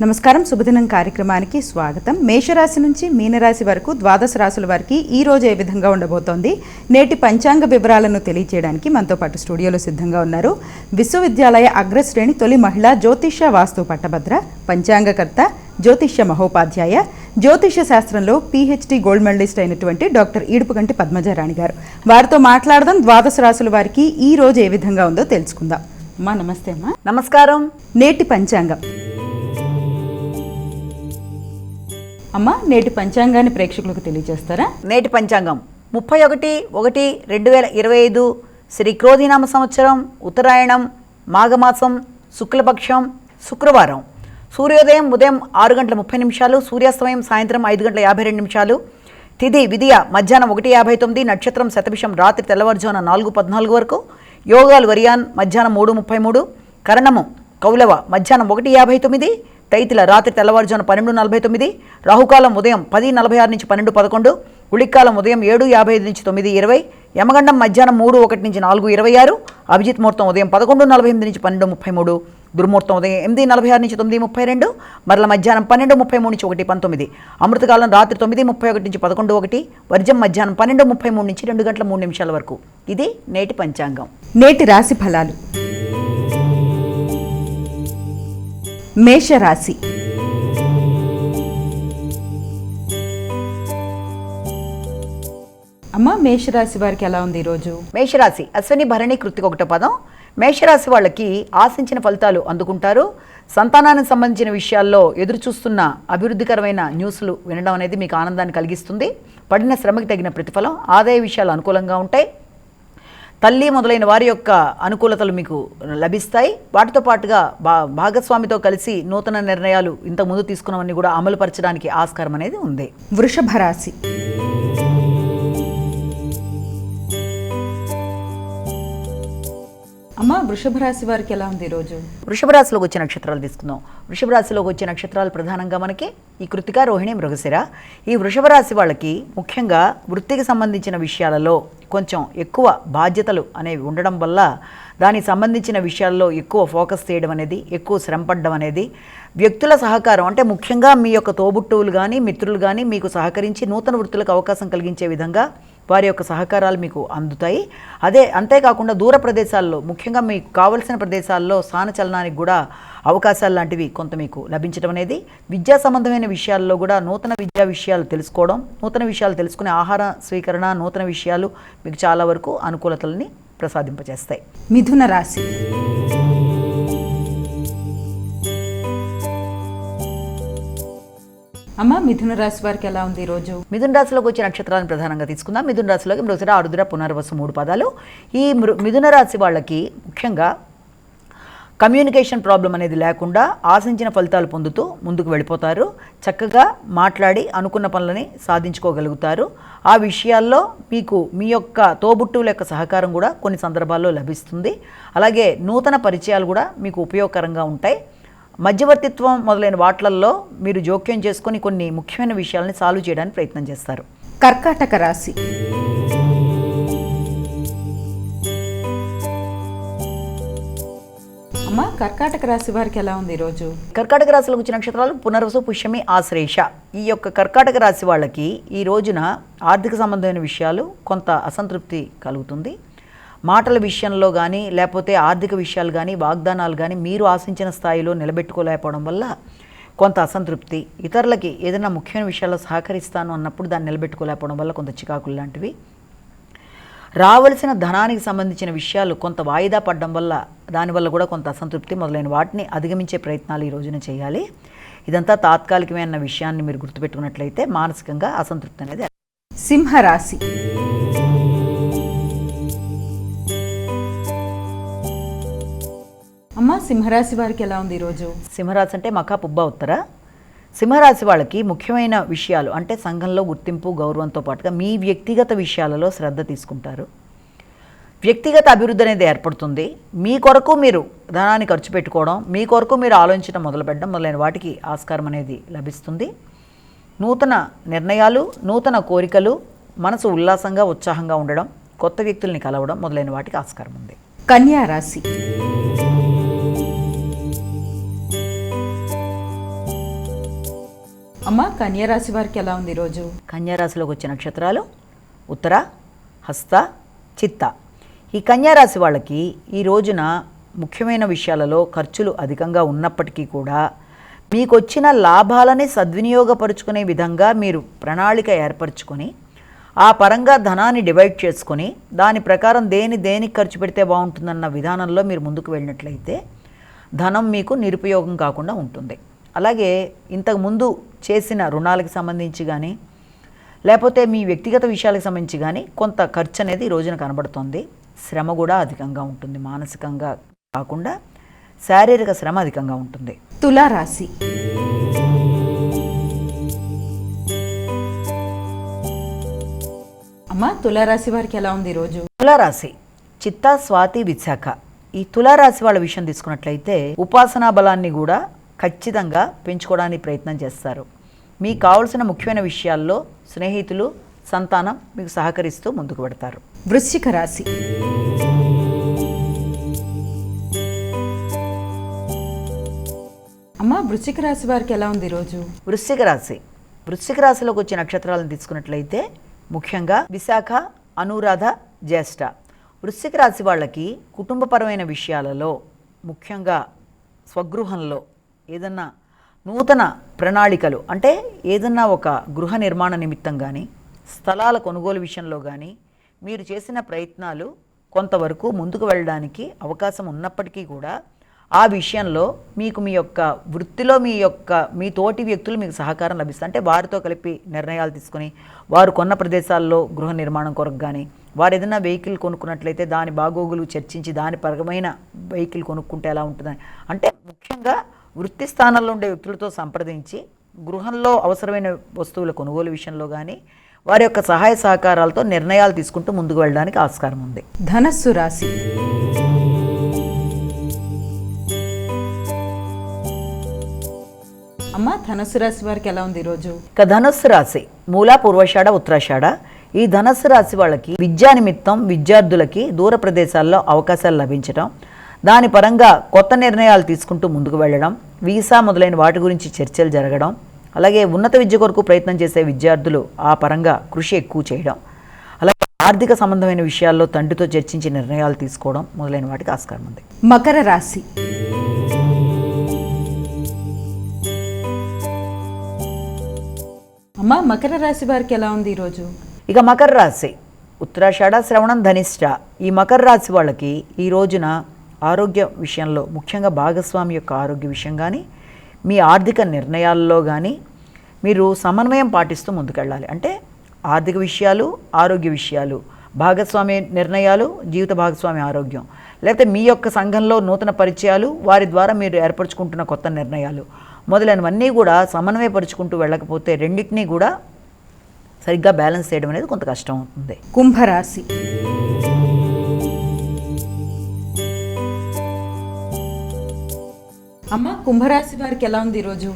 నమస్కారం, శుభదినం కార్యక్రమానికి స్వాగతం. మేషరాశి నుంచి మీనరాశి వరకు ద్వాదశ రాశుల వారికి ఈ రోజు ఏ విధంగా ఉండబోతోంది, నేటి పంచాంగ వివరాలను తెలియజేయడానికి మనతో పాటు స్టూడియోలో సిద్ధంగా ఉన్నారు విశ్వవిద్యాలయ అగ్రశ్రేణి తొలి మహిళా జ్యోతిష్య వాస్తు పట్టభద్ర, పంచాంగకర్త, జ్యోతిష్య మహోపాధ్యాయ, జ్యోతిష్య శాస్త్రంలో PhD గోల్డ్ మెడలిస్ట్ అయినటువంటి డాక్టర్ ఈడుపుగంటి పద్మజారాణి గారు. వారితో మాట్లాడదాం. ద్వాదశ రాశుల వారికి ఈ రోజు ఏ విధంగా ఉందో తెలుసుకుందాం. అమ్మా నమస్తే. అమ్మా నమస్కారం. నేటి పంచాంగం. అమ్మా నేటి పంచాంగాన్ని ప్రేక్షకులకు తెలియజేస్తారా? నేటి పంచాంగం 31/1/2025 శ్రీ క్రోధినామ సంవత్సరం, ఉత్తరాయణం, మాఘమాసం, శుక్లపక్షం, శుక్రవారం. సూర్యోదయం ఉదయం 6:30, సూర్యాస్తమయం సాయంత్రం 5:52. తిథి విధియ మధ్యాహ్నం 1:59, నక్షత్రం శతభిషం రాత్రి తెల్లవారుజామున 4:14 వరకు. యోగాలు వరియాన్ మధ్యాహ్నం 3:33, కరణము కౌలవ మధ్యాహ్నం 1:59, తైతిల రాత్రి తెల్లవారుజామున 12:49, రాహుకాలం ఉదయం 10:46 నుంచి 12:11, ఉళిక్కాలం ఉదయం 7:55 నుంచి 9:20, యమగండం మధ్యాహ్నం 3:01 నుంచి 4:26, అభిజిత్ ముహూర్తం ఉదయం 11:48 నుంచి 12:33, దుర్ముహూర్తం ఉదయం 8:46 నుంచి 9:32, మరల మధ్యాహ్నం 12:33 నుంచి 1:19, అమృతకాలం రాత్రి 9:31 నుంచి 11:01, వర్జం మధ్యాహ్నం 12:33 నుంచి 2:03 వరకు. ఇది నేటి పంచాంగం. నేటి రాశి ఫలాలు. మేషరాశి. అమ్మ మేషరాశి వారికి ఎలా ఉంది ఈరోజు? మేషరాశి అశ్విని భరణి కృత్తిక ఒకటో పదం. మేషరాశి వాళ్ళకి ఆశించిన ఫలితాలు అందుకుంటారు. సంతానానికి సంబంధించిన విషయాల్లో ఎదురు చూస్తున్న అభివృద్ధికరమైన న్యూస్లు వినడం అనేది మీకు ఆనందాన్ని కలిగిస్తుంది. పడిన శ్రమకి తగిన ప్రతిఫలం, ఆదాయ విషయాలు అనుకూలంగా ఉంటాయి. తల్లి మొదలైన వారి యొక్క అనుకూలతలు మీకు లభిస్తాయి. వాటితో పాటుగా భాగస్వామితో కలిసి నూతన నిర్ణయాలు ఇంతకుముందు తీసుకున్నవన్నీ కూడా అమలుపరచడానికి ఆస్కారం అనేది ఉంది. వృషభ రాశి. అమ్మ వృషభ రాశి వారికి ఎలా ఉంది ఈరోజు? వృషభ రాశిలోకి వచ్చే నక్షత్రాలు తీసుకుందాం. వృషభ రాశిలోకి వచ్చే నక్షత్రాలు ప్రధానంగా మనకి ఈ కృత్తిక, రోహిణి, మృగశిర. ఈ వృషభ రాశి వాళ్ళకి ముఖ్యంగా వృత్తికి సంబంధించిన విషయాలలో కొంచెం ఎక్కువ బాధ్యతలు అనేవి ఉండడం వల్ల దానికి సంబంధించిన విషయాల్లో ఎక్కువ ఫోకస్ చేయడం అనేది, ఎక్కువ శ్రమ పడడం అనేది, వ్యక్తుల సహకారం అంటే ముఖ్యంగా మీ యొక్క తోబుట్టువులు కానీ మిత్రులు కానీ మీకు సహకరించి నూతన వృత్తులకు అవకాశం కలిగించే విధంగా వారి యొక్క సహకారాలు మీకు అందుతాయి. అంతేకాకుండా దూర ప్రదేశాల్లో ముఖ్యంగా మీకు కావలసిన ప్రదేశాల్లో స్థానచలనానికి కూడా అవకాశాలు లాంటివి కొంత మీకు లభించడం అనేది, విద్యా సంబంధమైన విషయాల్లో కూడా నూతన విద్యా విషయాలు తెలుసుకోవడం, నూతన విషయాలు తెలుసుకునే ఆహార స్వీకరణ, నూతన విషయాలు మీకు చాలా వరకు అనుకూలతల్ని ప్రసాదింపజేస్తాయి. మిథున రాశి. అమ్మ మిథున రాశి వారికి ఎలా ఉంది ఈరోజు? మిథున రాశిలోకి వచ్చే నక్షత్రాలను ప్రధానంగా తీసుకుందాం. మిథున రాశిలోకి మృగశిర, ఆరుద్ర, పునర్వసు 3 పదాలు. ఈ మిథున రాశి వాళ్ళకి ముఖ్యంగా కమ్యూనికేషన్ ప్రాబ్లం అనేది లేకుండా ఆశించిన ఫలితాలు పొందుతూ ముందుకు వెళ్ళిపోతారు. చక్కగా మాట్లాడి అనుకున్న పనులని సాధించుకోగలుగుతారు. ఆ విషయాల్లో మీకు మీ యొక్క తోబుట్టువుల యొక్క సహకారం కూడా కొన్ని సందర్భాల్లో లభిస్తుంది. అలాగే నూతన పరిచయాలు కూడా మీకు ఉపయోగకరంగా ఉంటాయి. మధ్యవర్తిత్వం మొదలైన వాట్లల్లో మీరు జోక్యం చేసుకొని కొన్ని ముఖ్యమైన విషయాలని సాల్వ్ చేయడానికి ప్రయత్నం చేస్తారు. కర్కాటక రాశి. అమ్మ కర్కాటక రాశి వారికి ఎలా ఉంది ఈరోజు? కర్కాటక రాశిలోకి వచ్చిన నక్షత్రాలు పునర్వసు, పుష్యమి, ఆశ్లేష. ఈ యొక్క కర్కాటక రాశి వాళ్ళకి ఈ రోజున ఆర్థిక సంబంధమైన విషయాలు కొంత అసంతృప్తి కలుగుతుంది. మాటల విషయంలో కానీ లేకపోతే ఆర్థిక విషయాలు కానీ వాగ్దానాలు కానీ మీరు ఆశించిన స్థాయిలో నిలబెట్టుకోలేకపోవడం వల్ల కొంత అసంతృప్తి, ఇతరులకి ఏదైనా ముఖ్యమైన విషయాల్లో సహకరిస్తాను అన్నప్పుడు దాన్ని నిలబెట్టుకోలేకపోవడం వల్ల కొంత చికాకులు లాంటివి, రావలసిన ధనానికి సంబంధించిన విషయాలు కొంత వాయిదా పడడం వల్ల దానివల్ల కూడా కొంత అసంతృప్తి మొదలైన వాటిని అధిగమించే ప్రయత్నాలు ఈ రోజున చేయాలి. ఇదంతా తాత్కాలికమైన విషయాన్ని మీరు గుర్తుపెట్టుకున్నట్లయితే మానసికంగా అసంతృప్తి అనేది. సింహరాశి. అమ్మ సింహరాశి వారికి ఎలా ఉంది ఈరోజు? సింహరాశి అంటే మఖా పుబ్బ ఉత్తర. సింహరాశి వాళ్ళకి ముఖ్యమైన విషయాలు అంటే సంఘంలో గుర్తింపు, గౌరవంతో పాటుగా మీ వ్యక్తిగత విషయాలలో శ్రద్ధ తీసుకుంటారు. వ్యక్తిగత అభివృద్ధి అనేది ఏర్పడుతుంది. మీ కొరకు మీరు ధనాన్ని ఖర్చు పెట్టుకోవడం, మీ కొరకు మీరు ఆలోచించడం మొదలుపెట్టడం మొదలైన వాటికి ఆస్కారం అనేది లభిస్తుంది. నూతన నిర్ణయాలు, నూతన కోరికలు, మనసు ఉల్లాసంగా ఉత్సాహంగా ఉండడం, కొత్త వ్యక్తుల్ని కలవడం మొదలైన వాటికి ఆస్కారం ఉంది. కన్యా రాశి. అమ్మ కన్యా రాశి వారికి ఎలా ఉంది ఈరోజు? కన్యారాశిలోకి వచ్చే నక్షత్రాలు ఉత్తర, హస్త, చిత్త. ఈ కన్యారాశి వాళ్ళకి ఈ రోజున ముఖ్యమైన విషయాలలో ఖర్చులు అధికంగా ఉన్నప్పటికీ కూడా మీకు వచ్చిన లాభాలని సద్వినియోగపరుచుకునే విధంగా మీరు ప్రణాళిక ఏర్పరచుకొని ఆ పరంగా ధనాన్ని డివైడ్ చేసుకొని దాని ప్రకారం దేనికి ఖర్చు పెడితే బాగుంటుందన్న విధానంలో మీరు ముందుకు వెళ్ళినట్లయితే ధనం మీకు నిరుపయోగం కాకుండా ఉంటుంది. అలాగే ఇంతకుముందు చేసిన రుణాలకు సంబంధించి కానీ లేకపోతే మీ వ్యక్తిగత విషయాలకు సంబంధించి కానీ కొంత ఖర్చు అనేది ఈ రోజున కనబడుతుంది. శ్రమ కూడా అధికంగా ఉంటుంది. మానసికంగా కాకుండా శారీరక శ్రమ అధికంగా ఉంటుంది. తులారాశి. అమ్మ తులారాశి వారికి ఎలా ఉంది ఈరోజు? తులారాశి చిత్త, స్వాతి, విశాఖ. ఈ తులారాశి వాళ్ళ విషయం తీసుకున్నట్లయితే ఉపాసనా బలాన్ని కూడా ఖచ్చితంగా పెంచుకోవడానికి ప్రయత్నం చేస్తారు. మీకు కావాల్సిన ముఖ్యమైన విషయాల్లో స్నేహితులు, సంతానం మీకు సహకరిస్తూ ముందుకు పెడతారు. వృశ్చిక రాశి. అమ్మ వృశ్చిక రాశి వారికి ఎలా ఉంది ఈరోజు? వృశ్చిక రాశి. వృశ్చిక రాశిలోకి వచ్చే నక్షత్రాలను తీసుకున్నట్లయితే ముఖ్యంగా విశాఖ, అనురాధ, జ్యేష్ఠ. వృశ్చిక రాశి వాళ్ళకి కుటుంబపరమైన విషయాలలో ముఖ్యంగా స్వగృహంలో ఏదన్నా నూతన ప్రణాళికలు అంటే ఏదన్నా ఒక గృహ నిర్మాణ నిమిత్తం కానీ స్థలాల కొనుగోలు విషయంలో కానీ మీరు చేసిన ప్రయత్నాలు కొంతవరకు ముందుకు వెళ్ళడానికి అవకాశం ఉన్నప్పటికీ కూడా ఆ విషయంలో మీకు మీ యొక్క వృత్తిలో మీ తోటి వ్యక్తులు మీకు సహకారం లభిస్తుంది. అంటే వారితో కలిపి నిర్ణయాలు తీసుకొని వారు కొన్న ప్రదేశాల్లో గృహ నిర్మాణం కొరకు కానీ వారు ఏదైనా వెహికల్ కొనుక్కున్నట్లయితే దాని బాగోగులు చర్చించి దాని పరమైన వెహికల్ కొనుక్కుంటే ఎలా ఉంటుందని అంటే ముఖ్యంగా వృత్తి స్థానంలో ఉండే వ్యక్తులతో సంప్రదించి గృహంలో అవసరమైన వస్తువుల కొనుగోలు విషయంలో కానీ వారి యొక్క సహాయ సహకారాలతో నిర్ణయాలు తీసుకుంటూ ముందుకు వెళ్ళడానికి ఆస్కారం ఉంది. ధనస్సు రాశి. అమ్మ ధనస్సు రాశి వారికి ఎలా ఉంది ఈరోజు? ఇక ధనస్సు రాశి మూల, పూర్వాషాఢ, ఉత్తరాషాఢ. ఈ ధనస్సు రాశి వాళ్ళకి విద్యా నిమిత్తం విద్యార్థులకి దూర ప్రదేశాల్లో అవకాశాలు లభించడం, దాని పరంగా కొత్త నిర్ణయాలు తీసుకుంటూ ముందుకు వెళ్ళడం, వీసా మొదలైన వాటి గురించి చర్చలు జరగడం, అలాగే ఉన్నత విద్య కొరకు ప్రయత్నం చేసే విద్యార్థులు ఆ పరంగా కృషి ఎక్కువ చేయడం, అలాగే ఆర్థిక సంబంధమైన విషయాల్లో తండ్రితో చర్చించి నిర్ణయాలు తీసుకోవడం మొదలైన వాటికి ఆస్కారం ఉంది. మకర రాశి. అమ్మ మకర రాశి వారికి ఎలా ఉంది ఈరోజు? ఇక మకర రాశి ఉత్తరాషాఢ, శ్రవణం, ధనిష్ట. ఈ మకర రాశి వాళ్ళకి ఈ రోజున ఆరోగ్య విషయంలో ముఖ్యంగా భాగస్వామి యొక్క ఆరోగ్య విషయం కానీ మీ ఆర్థిక నిర్ణయాల్లో కానీ మీరు సమన్వయం పాటిస్తూ ముందుకెళ్ళాలి. అంటే ఆర్థిక విషయాలు, ఆరోగ్య విషయాలు, భాగస్వామి నిర్ణయాలు, జీవిత భాగస్వామి ఆరోగ్యం, లేకపోతే మీ యొక్క సంఘంలో నూతన పరిచయాలు, వారి ద్వారా మీరు ఏర్పరచుకుంటున్న కొత్త నిర్ణయాలు మొదలైనవన్నీ కూడా సమన్వయపరుచుకుంటూ వెళ్ళకపోతే రెండింటినీ కూడా సరిగ్గా బ్యాలెన్స్ చేయడం అనేది కొంత కష్టం అవుతుంది. కుంభరాశి. అమ్మ కుంభరాశి వారికి ఎలా ఉంది ఈరోజు?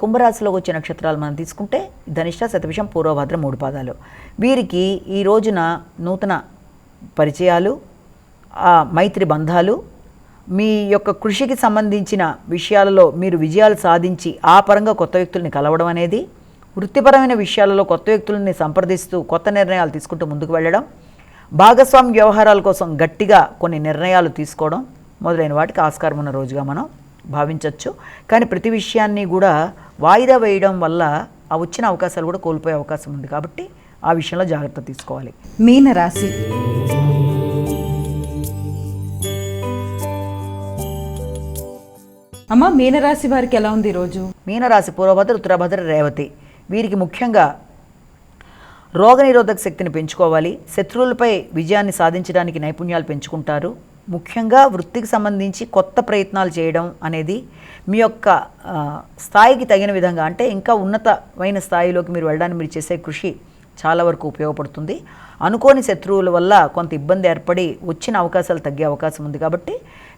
కుంభరాశిలోకి వచ్చే నక్షత్రాలు మనం తీసుకుంటే ధనిష్ట, శతభిషం, పూర్వభద్ర 3 పాదాలు. వీరికి ఈ రోజున నూతన పరిచయాలు, మైత్రి బంధాలు, మీ యొక్క కృషికి సంబంధించిన విషయాలలో మీరు విజయాలు సాధించి ఆ పరంగా కొత్త వ్యక్తుల్ని కలవడం అనేది, వృత్తిపరమైన విషయాలలో కొత్త వ్యక్తులని సంప్రదిస్తూ కొత్త నిర్ణయాలు తీసుకుంటూ ముందుకు వెళ్ళడం, భాగస్వామి వ్యవహారాల కోసం గట్టిగా కొన్ని నిర్ణయాలు తీసుకోవడం మొదలైన వాటికి ఆస్కారం ఉన్న రోజుగా మనం భావించవచ్చు. కానీ ప్రతి విషయాన్ని కూడా వాయిదా వేయడం వల్ల ఆ వచ్చిన అవకాశాలు కూడా కోల్పోయే అవకాశం ఉంది. కాబట్టి ఆ విషయంలో జాగ్రత్త తీసుకోవాలి. మీనరాశి. అమ్మ మీనరాశి వారికి ఎలా ఉంది ఈరోజు? మీనరాశి పూర్వభద్ర, ఉత్తరభద్ర, రేవతి. వీరికి ముఖ్యంగా రోగనిరోధక శక్తిని పెంచుకోవాలి. శత్రువులపై విజయాన్ని సాధించడానికి నైపుణ్యాలు పెంచుకుంటారు. ముఖ్యంగా వృత్తికి సంబంధించి కొత్త ప్రయత్నాలు చేయడం అనేది మీ యొక్క స్థాయికి తగిన విధంగా అంటే ఇంకా ఉన్నతమైన స్థాయిలోకి మీరు వెళ్ళడానికి మీరు చేసే కృషి చాలా వరకు ఉపయోగపడుతుంది. అనుకోని శత్రువుల వల్ల కొంత ఇబ్బంది ఏర్పడి వచ్చిన అవకాశాలు తగ్గే అవకాశం ఉంది. కాబట్టి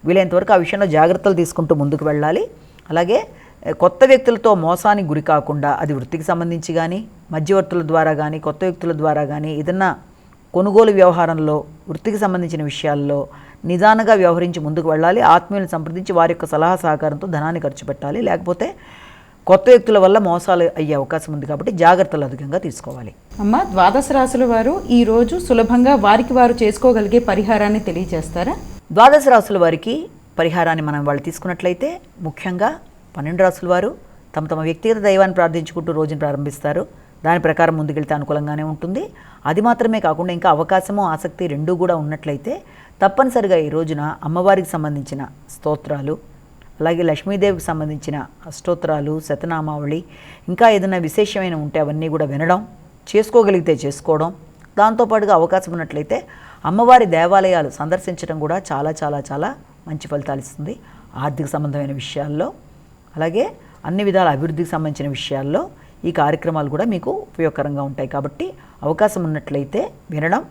వీలైనంతవరకు ఆ విషయంలో జాగ్రత్తలు తీసుకుంటూ ముందుకు వెళ్ళాలి. అలాగే కొత్త వ్యక్తులతో మోసానికి గురి కాకుండా అది వృత్తికి సంబంధించి కానీ మధ్యవర్తుల ద్వారా కానీ కొత్త వ్యక్తుల ద్వారా కానీ ఏదన్నా కొనుగోలు వ్యవహారంలో వృత్తికి సంబంధించిన విషయాల్లో నిదానంగా వ్యవహరించి ముందుకు వెళ్ళాలి. ఆత్మీయులను సంప్రదించి వారి యొక్క సలహా సహకారంతో ధనాన్ని ఖర్చు పెట్టాలి. లేకపోతే కొత్త వ్యక్తుల వల్ల మోసాలు అయ్యే అవకాశం ఉంది కాబట్టి జాగ్రత్తలు అధికంగా తీసుకోవాలి. అమ్మ, ద్వాదశ రాశుల వారు ఈరోజు సులభంగా వారికి వారు చేసుకోగలిగే పరిహారాన్ని తెలియజేస్తారా? ద్వాదశ రాశుల వారికి పరిహారాన్ని మనం వాళ్ళు తీసుకున్నట్లయితే ముఖ్యంగా 12 రాశుల వారు తమ తమ వ్యక్తిగత దైవాన్ని ప్రార్థించుకుంటూ రోజును ప్రారంభిస్తారు. దాని ప్రకారం ముందుకెళ్తే అనుకూలంగానే ఉంటుంది. అది మాత్రమే కాకుండా ఇంకా అవకాశము, ఆసక్తి రెండూ కూడా ఉన్నట్లయితే తప్పనిసరిగా ఈ రోజున అమ్మవారికి సంబంధించిన స్తోత్రాలు, అలాగే లక్ష్మీదేవికి సంబంధించిన అష్టోత్తరాలు, శతనామావళి, ఇంకా ఏదైనా విశేషమైన ఉంటే అవన్నీ కూడా వినడం, చేసుకోగలిగితే చేసుకోవడం, దాంతోపాటుగా అవకాశం ఉన్నట్లయితే అమ్మవారి దేవాలయాలు సందర్శించడం కూడా చాలా చాలా చాలా మంచి ఫలితాలు ఇస్తుంది. ఆర్థిక సంబంధమైన విషయాల్లో, అలాగే అన్ని విధాల అభివృద్ధికి సంబంధించిన విషయాల్లో ఈ కార్యక్రమాలు కూడా మీకు ఉపయోగకరంగా ఉంటాయి. కాబట్టి అవకాశం ఉన్నట్లయితే వినడం,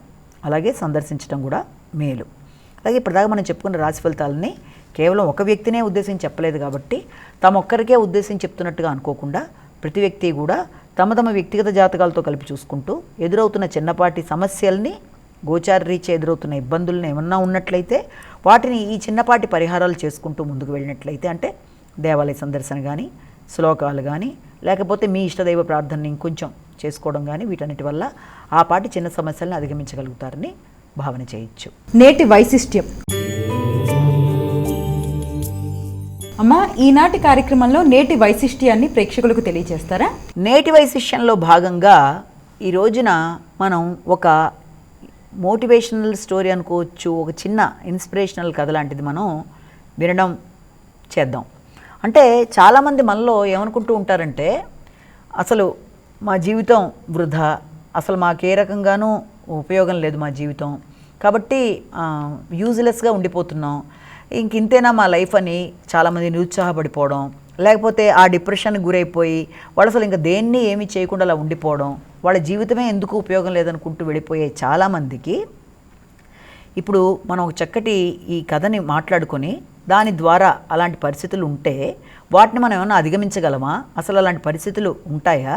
అలాగే సందర్శించడం కూడా మేలు. అలాగే ఇప్పటిదాకా మనం చెప్పుకున్న రాశి ఫలితాలని కేవలం ఒక వ్యక్తినే ఉద్దేశించి చెప్పలేదు కాబట్టి ఒక్కరికే ఉద్దేశించి చెప్తున్నట్టుగా అనుకోకుండా ప్రతి వ్యక్తి కూడా తమ తమ వ్యక్తిగత జాతకాలతో కలిపి చూసుకుంటూ ఎదురవుతున్న చిన్నపాటి సమస్యల్ని, గోచార రీత్యా ఎదురవుతున్న ఇబ్బందులను ఏమన్నా ఉన్నట్లయితే వాటిని ఈ చిన్నపాటి పరిహారాలు చేసుకుంటూ ముందుకు వెళ్ళినట్లయితే, అంటే దేవాలయ సందర్శన కానీ, శ్లోకాలు కానీ, లేకపోతే మీ ఇష్టదైవ ప్రార్థనని ఇంకొంచెం చేసుకోవడం కానీ, వీటన్నిటి వల్ల ఆ పాటి చిన్న సమస్యలను అధిగమించగలుగుతారని భావన చేయొచ్చు. నేటి వైశిష్ట్యం. అమ్మా, ఈనాటి కార్యక్రమంలో నేటి వైశిష్ట్యాన్ని ప్రేక్షకులకు తెలియజేస్తారా? నేటి వైశిష్ట్యంలో భాగంగా ఈ రోజున మనం ఒక మోటివేషనల్ స్టోరీ అనుకోవచ్చు, ఒక చిన్న ఇన్స్పిరేషనల్ కథ లాంటిది మనం వినడం చేద్దాం. అంటే చాలామంది మనలో ఏమనుకుంటూ ఉంటారంటే, అసలు మా జీవితం వృధా, అసలు మాకే రకంగానూ ఉపయోగం లేదు మా జీవితం, కాబట్టి యూజ్లెస్గా ఉండిపోతున్నాం, ఇంతేనా మా లైఫ్ అని చాలామంది నిరుత్సాహపడిపోవడం, లేకపోతే ఆ డిప్రెషన్కి గురైపోయి వాళ్ళు అసలు ఇంకా దేన్ని ఏమీ చేయకుండా అలా ఉండిపోవడం, వాళ్ళ జీవితమే ఎందుకు ఉపయోగం లేదనుకుంటూ వెళ్ళిపోయే చాలామందికి ఇప్పుడు మనం ఒక చక్కటి ఈ కథని మాట్లాడుకొని దాని ద్వారా అలాంటి పరిస్థితులు ఉంటే వాటిని మనం ఏమైనా అధిగమించగలమా, అసలు అలాంటి పరిస్థితులు ఉంటాయా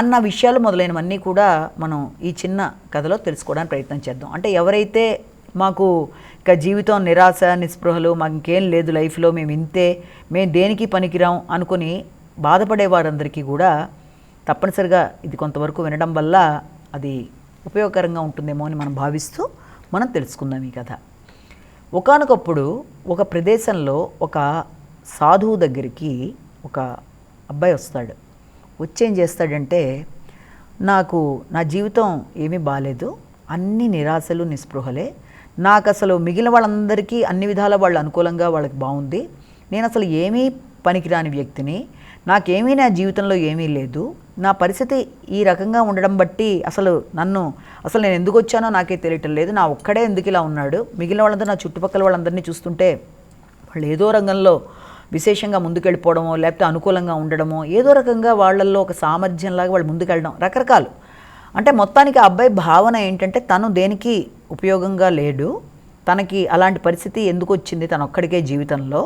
అన్న విషయాలు మొదలైనవన్నీ కూడా మనం ఈ చిన్న కథలో తెలుసుకోవడానికి ప్రయత్నం చేద్దాం. అంటే ఎవరైతే మాకు ఇక జీవితం నిరాశ, నిస్పృహలు, మాకు ఇంకేం లేదు లైఫ్లో, మేము ఇంతే, మేము దేనికి పనికిరాం అనుకుని బాధపడే వారందరికీ కూడా తప్పనిసరిగా ఇది కొంతవరకు వినడం వల్ల అది ఉపయోగకరంగా ఉంటుందేమో అని మనం భావిస్తూ మనం తెలుసుకుందాం ఈ కథ. ఒకానొకప్పుడు ఒక ప్రదేశంలో ఒక సాధువు దగ్గరికి ఒక అబ్బాయి వస్తాడు. వచ్చేం చేస్తాడంటే, నాకు నా జీవితం ఏమీ బాలేదు, అన్ని నిరాశలు, నిస్పృహలే, నాకు అసలు మిగిలిన వాళ్ళందరికీ అన్ని విధాల వాళ్ళు అనుకూలంగా వాళ్ళకి బాగుంది, నేను అసలు ఏమీ పనికిరాని వ్యక్తిని, నాకేమీ నా జీవితంలో ఏమీ లేదు, నా పరిస్థితి ఈ రకంగా ఉండడం బట్టి అసలు నేను ఎందుకు వచ్చానో నాకే తెలియటం లేదు, నా ఒక్కడే ఎందుకు ఇలా ఉన్నాడు, మిగిలిన వాళ్ళందరూ నా చుట్టుపక్కల వాళ్ళందరినీ చూస్తుంటే వాళ్ళు ఏదో రంగంలో విశేషంగా ముందుకెళ్ళిపోవడమో, లేకపోతే అనుకూలంగా ఉండడమో, ఏదో రకంగా వాళ్ళల్లో ఒక సామర్థ్యంలాగా వాళ్ళు ముందుకెళ్ళడం, రకరకాలు. అంటే మొత్తానికి ఆ అబ్బాయి భావన ఏంటంటే తను దేనికి ఉపయోగంగా లేడు, తనకి అలాంటి పరిస్థితి ఎందుకు వచ్చింది తన ఒక్కడికే జీవితంలో,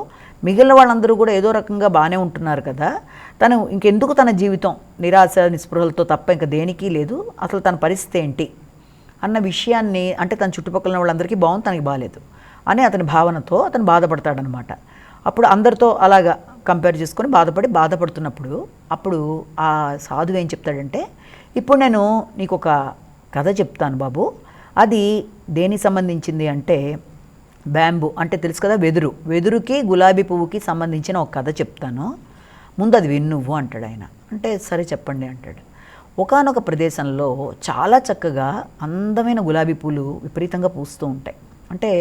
మిగిలిన వాళ్ళందరూ కూడా ఏదో రకంగా బాగానే ఉంటున్నారు కదా, తను ఇంకెందుకు తన జీవితం నిరాశ నిస్పృహలతో తప్ప ఇంకా దేనికి లేదు, అసలు తన పరిస్థితి ఏంటి అన్న విషయాన్ని, అంటే తన చుట్టుపక్కల వాళ్ళందరికీ బాగుంది, తనకి బాగాలేదు అని అతని భావనతో అతను బాధపడతాడనమాట. అప్పుడు అందరితో అలాగా కంపేర్ చేసుకొని బాధపడుతున్నప్పుడు అప్పుడు ఆ సాధువు ఏం చెప్తాడంటే, ఇప్పుడు నేను నీకు ఒక కథ చెప్తాను బాబు, అది దేనికి సంబంధించింది అంటే బ్యాంబూ అంటే తెలుసు కదా, వెదురుకి గులాబీ పువ్వుకి సంబంధించిన ఒక కథ చెప్తాను, ముందు అది విను నువ్వు అంటాడు ఆయన. అంటే సరే చెప్పండి అంటాడు. ఒకానొక ప్రదేశంలో చాలా చక్కగా అందమైన గులాబీ పూలు విపరీతంగా పూస్తూ ఉంటాయి. అంటే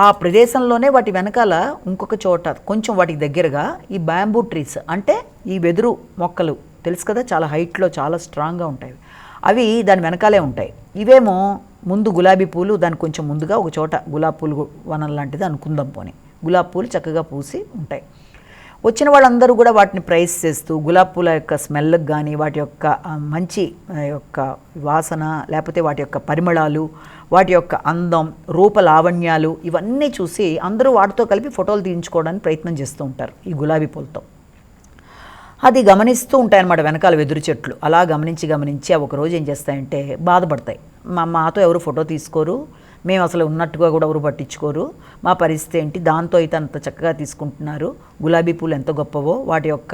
ఆ ప్రదేశంలోనే వాటి వెనకాల ఇంకొక చోట కొంచెం వాటికి దగ్గరగా ఈ బ్యాంబూ ట్రీస్ అంటే ఈ వెదురు మొక్కలు తెలుసు కదా, చాలా హైట్లో చాలా స్ట్రాంగ్గా ఉంటాయి, అవి దాని వెనకాలే ఉంటాయి. ఇవేమో ముందు గులాబీ పూలు, దానికి కొంచెం ముందుగా ఒక చోట గులాబీ పూలు వనం లాంటిది అనుకుందాం పోని, గులాబీ పూలు చక్కగా పూసి ఉంటాయి. వచ్చిన వాళ్ళందరూ కూడా వాటిని ప్రైజ్ చేస్తూ గులాబీ పూల యొక్క స్మెల్కి కానీ, వాటి యొక్క మంచి యొక్క వాసన, లేకపోతే వాటి యొక్క పరిమళాలు, వాటి యొక్క అందం, రూప లావణ్యాలు ఇవన్నీ చూసి అందరూ వాటితో కలిపి ఫోటోలు తీయించుకోవడానికి ప్రయత్నం చేస్తూ ఉంటారు ఈ గులాబీ పూలతో. అది గమనిస్తూ ఉంటాయన్నమాట వెనకాల వెదురు చెట్లు. అలా గమనించి అవి ఒకరోజు ఏం చేస్తాయంటే బాధపడతాయి, మాతో ఎవరు ఫోటో తీసుకోరు, మేము అసలు ఉన్నట్టుగా కూడా ఎవరు పట్టించుకోరు, మా పరిస్థితి ఏంటి, దాంతో అయితే అంత చక్కగా తీసుకుంటున్నారు. గులాబీ పూలు ఎంత గొప్పవో వాటి యొక్క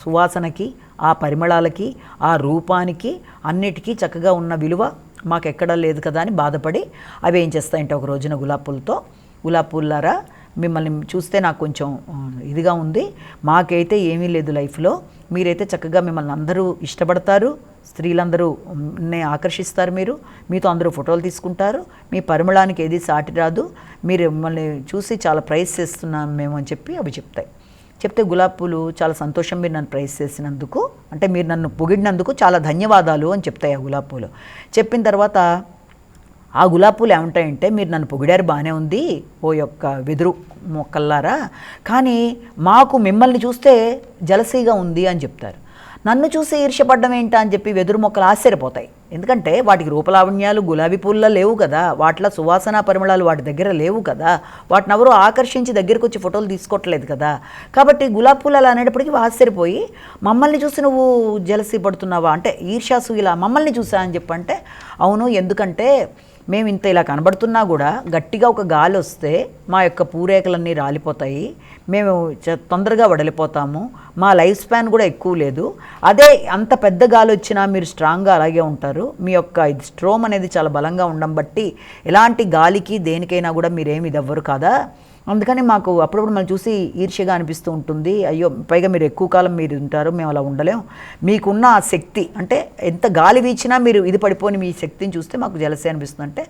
సువాసనకి, ఆ పరిమళాలకి, ఆ రూపానికి అన్నిటికీ చక్కగా ఉన్న విలువ మాకెక్కడా లేదు కదా అని బాధపడి అవి ఏం చేస్తాయంటే ఒక రోజున గులాబీ పూలారా మిమ్మల్ని చూస్తే నాకు కొంచెం ఇదిగా ఉంది, మాకైతే ఏమీ లేదు లైఫ్లో, మీరైతే చక్కగా మిమ్మల్ని అందరూ ఇష్టపడతారు, స్త్రీలందరూ ఆకర్షిస్తారు, మీతో అందరూ ఫోటోలు తీసుకుంటారు, మీ పరిమళానికి ఏది సాటి రాదు, మీరు మిమ్మల్ని చూసి చాలా ప్రైజ్ చేస్తున్నాం మేము అని చెప్పి అవి చెప్తే గులాబీ పూలు చాలా సంతోషం, మీరు నన్ను ప్రైజ్ చేసినందుకు, అంటే మీరు నన్ను పొగిడినందుకు చాలా ధన్యవాదాలు అని చెప్తాయి ఆ గులాబీ పూలు. చెప్పిన తర్వాత ఆ గులాబీ పూలు ఏమంటాయంటే, మీరు నన్ను పొగిడారు బాగానే ఉంది ఓ యొక్క వెదురు మొక్కల్లారా, కానీ మాకు మిమ్మల్ని చూస్తే జలసీగా ఉంది అని చెప్తారు. నన్ను చూసి ఈర్ష్యపడ్డం ఏంటా అని చెప్పి వెదురు మొక్కలు ఆశ్చర్యపోతాయి. ఎందుకంటే వాటికి రూపలావణ్యాలు గులాబీ పూల్లో లేవు కదా, వాటిలో సువాసన పరిమళాలు వాటి దగ్గర లేవు కదా, వాటిని ఎవరు ఆకర్షించి దగ్గరికి వచ్చి ఫోటోలు తీసుకోవట్లేదు కదా. కాబట్టి గులాబీ పూలు అలా అనేటప్పటికీ ఆశ్చర్యపోయి, మమ్మల్ని చూసి నువ్వు జలసీ పడుతున్నావా అంటే ఈర్ష్యాసు ఇలా మమ్మల్ని చూసా అని చెప్పంటే, అవును, ఎందుకంటే మేము ఇంత ఇలా కనబడుతున్నా కూడా గట్టిగా ఒక గాలి వస్తే మా యొక్క పూరేకలన్నీ రాలిపోతాయి, మేము తొందరగా వడలిపోతాము, మా లైఫ్ స్పాన్ కూడా ఎక్కువ లేదు, అదే అంత పెద్ద గాలి వచ్చినా మీరు స్ట్రాంగ్గా అలాగే ఉంటారు, మీ యొక్క ఇది స్ట్రోమ్ అనేది చాలా బలంగా ఉండడం బట్టి ఎలాంటి గాలికి దేనికైనా కూడా మీరేమి ఇదవ్వరు కదా, అందుకని మాకు అప్పుడప్పుడు మనం చూసి ఈర్ష్యగా అనిపిస్తూ ఉంటుంది, అయ్యో పైగా మీరు ఎక్కువ కాలం మీరు ఉంటారు, మేము అలా ఉండలేం, మీకున్న ఆ శక్తి అంటే ఎంత గాలి వీచినా మీరు ఇది పడిపోని మీ శక్తిని చూస్తే మాకు జలసే అనిపిస్తుంది అంటే,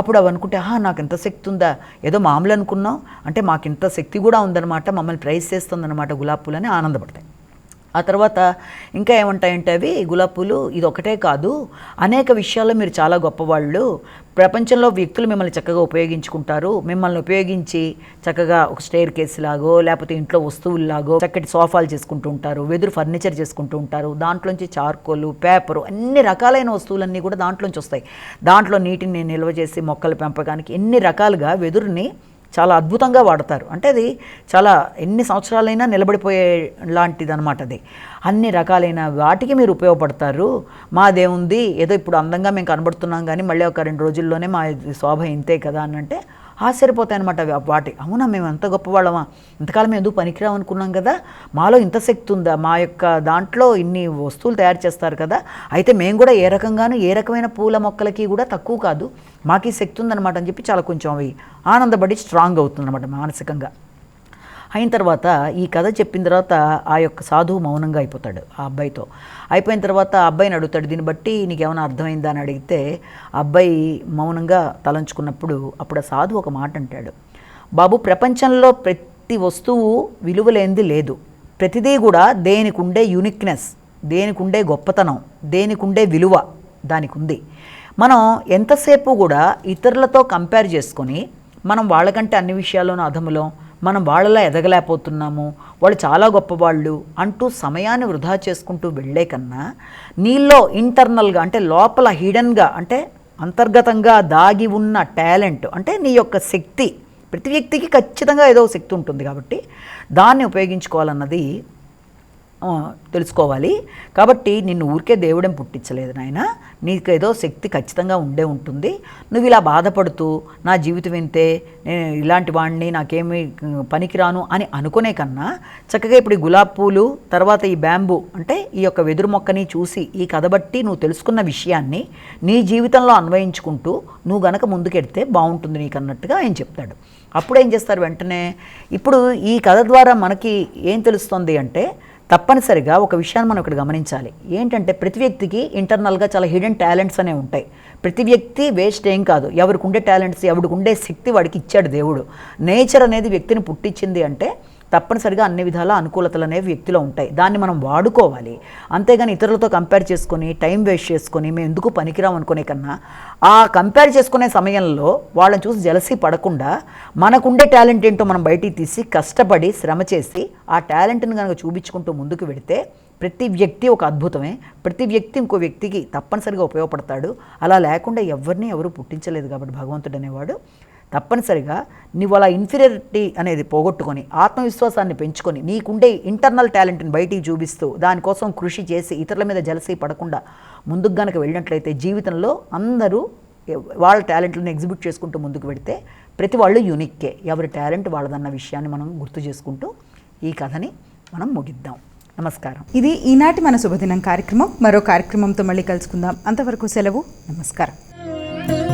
అప్పుడు అవి అనుకుంటే నాకు ఎంత శక్తి ఉందా, ఏదో మామూలు అనుకున్నాం అంటే మాకు ఇంత శక్తి కూడా ఉందన్నమాట, మమ్మల్ని ప్రైజ్ చేస్తుందన్నమాట గులాబీ పూలని ఆనందపడతాయి. ఆ తర్వాత ఇంకా ఏమంటాయంటే అవి గులాబీ పూలు ఇది ఒకటే కాదు, అనేక విషయాల్లో మీరు చాలా గొప్పవాళ్ళు, ప్రపంచంలో వ్యక్తులు మిమ్మల్ని చక్కగా ఉపయోగించుకుంటారు, మిమ్మల్ని ఉపయోగించి చక్కగా ఒక స్టేర్ కేస్ లాగో లేకపోతే ఇంట్లో వస్తువుల్లాగో చక్కటి సోఫాలు చేసుకుంటూ ఉంటారు, వెదురు ఫర్నిచర్ చేసుకుంటూ ఉంటారు, దాంట్లోంచి చార్కోలు, పేపరు, అన్ని రకాలైన వస్తువులన్నీ కూడా దాంట్లోంచి వస్తాయి, దాంట్లో నీటిని నిల్వ చేసి మొక్కల పెంపకానికి ఎన్ని రకాలుగా వెదురుని చాలా అద్భుతంగా వాడతారు. అంటే అది చాలా ఎన్ని సంవత్సరాలైనా నిలబడిపోయే లాంటిది అనమాట. అది అన్ని రకాలైన వాటికి మీరు ఉపయోగపడతారు, మాదేముంది ఏదో ఇప్పుడు అందంగా మేము కనబడుతున్నాం కానీ మళ్ళీ ఒక 2 రోజుల్లోనే మా శోభ ఇంతే కదా అని అంటే ఆశ్చర్యపోతాయి అనమాట వాటి. అవునా, మేము ఎంత గొప్పవాళ్ళమా, ఇంతకాలం మేము ఎందుకు పనికిరావు అనుకున్నాం కదా, మాలో ఇంత శక్తి ఉందా, మా యొక్క దాంట్లో ఇన్ని వస్తువులు తయారు చేస్తారు కదా, అయితే మేము కూడా ఏ రకంగానూ ఏ రకమైన పూల మొక్కలకి కూడా తక్కువ కాదు, మాకు ఈ శక్తి ఉందన్నమాట అని చెప్పి చాలా కొంచెం అవి ఆనందపడి స్ట్రాంగ్ అవుతుందన్నమాట మానసికంగా. అయిన తర్వాత ఈ కథ చెప్పిన తర్వాత ఆ యొక్క సాధువు మౌనంగా అయిపోతాడు ఆ అబ్బాయితో. అయిపోయిన తర్వాత ఆ అబ్బాయిని అడుగుతాడు, దీన్ని బట్టి నీకేమైనా అర్థమైందా అని అడిగితే ఆ అబ్బాయి మౌనంగా తలంచుకున్నప్పుడు అప్పుడు ఆ సాధువు ఒక మాట అంటాడు, బాబు, ప్రపంచంలో ప్రతి వస్తువు విలువలేనిది లేదు, ప్రతిదీ కూడా దేనికి ఉండే యూనిక్నెస్, దేనికి ఉండే గొప్పతనం, దేనికి ఉండే విలువ దానికి ఉంది. మనం ఎంతసేపు కూడా ఇతరులతో కంపేర్ చేసుకొని మనం వాళ్ళకంటే అన్ని విషయాల్లోనూ అధములం, మనం వాళ్ళలా ఎదగలేకపోతున్నాము, వాళ్ళు చాలా గొప్పవాళ్ళు అంటూ సమయాన్ని వృధా చేసుకుంటూ వెళ్ళే కన్నా నీలో ఇంటర్నల్గా అంటే లోపల హిడెన్గా అంటే అంతర్గతంగా దాగి ఉన్న టాలెంట్ అంటే నీ యొక్క శక్తి, ప్రతి వ్యక్తికి ఖచ్చితంగా ఏదో శక్తి ఉంటుంది కాబట్టి దాన్ని ఉపయోగించుకోవాలన్నది తెలుసుకోవాలి. కాబట్టి నిన్ను ఊరికే దేవుడేం పుట్టించలేదు నాయన, నీకు ఏదో శక్తి ఖచ్చితంగా ఉండే ఉంటుంది, నువ్వు ఇలా బాధపడుతూ నా జీవితం వింటే నేను ఇలాంటి వాడిని నాకేమీ పనికిరాను అని అనుకునే కన్నా చక్కగా ఇప్పుడు ఈ గులాబీ పూలు తర్వాత ఈ బ్యాంబూ అంటే ఈ యొక్క వెదురు మొక్కని చూసి ఈ కథ బట్టి నువ్వు తెలుసుకున్న విషయాన్ని నీ జీవితంలో అన్వయించుకుంటూ నువ్వు గనక ముందుకెడితే బాగుంటుంది నీకు అన్నట్టుగా ఆయన చెప్తాడు. అప్పుడు ఏం చేస్తారు వెంటనే, ఇప్పుడు ఈ కథ ద్వారా మనకి ఏం తెలుస్తుంది అంటే తప్పనిసరిగా ఒక విషయాన్ని మనం ఇక్కడ గమనించాలి. ఏంటంటే ప్రతి వ్యక్తికి ఇంటర్నల్గా చాలా హిడెన్ టాలెంట్స్ అనేవి ఉంటాయి. ప్రతి వ్యక్తి వేస్ట్ ఏం కాదు, ఎవరికి ఉండే టాలెంట్స్ ఎవరికి ఉండే శక్తి వాడికి ఇచ్చాడు దేవుడు. నేచర్ అనేది వ్యక్తిని పుట్టించింది అంటే తప్పనిసరిగా అన్ని విధాల అనుకూలతలు అనేవి వ్యక్తిలో ఉంటాయి, దాన్ని మనం వాడుకోవాలి. అంతేగాని ఇతరులతో కంపేర్ చేసుకొని టైం వేస్ట్ చేసుకొని మేము ఎందుకు పనికిరాం అనుకునే కన్నా ఆ కంపేర్ చేసుకునే సమయంలో వాళ్ళని చూసి జలసీ పడకుండా మనకుండే టాలెంట్ ఏంటో మనం బయటికి తీసి కష్టపడి శ్రమ చేసి ఆ టాలెంట్ని కనుక చూపించుకుంటూ ముందుకు వెడితే ప్రతి వ్యక్తి ఒక అద్భుతమే, ప్రతి వ్యక్తి ఇంకో వ్యక్తికి తప్పనిసరిగా ఉపయోగపడతాడు. అలా లేకుండా ఎవరు పుట్టించలేదు కాబట్టి భగవంతుడు అనేవాడు తప్పనిసరిగా నువ్వు అలా ఇన్ఫీరియారిటీ అనేది పోగొట్టుకొని ఆత్మవిశ్వాసాన్ని పెంచుకొని నీకుండే ఇంటర్నల్ టాలెంట్ని బయటికి చూపిస్తూ దానికోసం కృషి చేసి ఇతరుల మీద జలసీ పడకుండా ముందుకు గనక వెళ్ళినట్లయితే జీవితంలో అందరూ వాళ్ళ టాలెంట్లను ఎగ్జిబిట్ చేసుకుంటూ ముందుకు పెడితే ప్రతి వాళ్ళు యూనిక్కే, ఎవరి టాలెంట్ వాళ్ళదన్న విషయాన్ని మనం గుర్తు చేసుకుంటూ ఈ కథని మనం ముగిద్దాం. నమస్కారం. ఇది ఈనాటి మన శుభదినం కార్యక్రమం. మరో కార్యక్రమంతో మళ్ళీ కలుసుకుందాం. అంతవరకు సెలవు. నమస్కారం.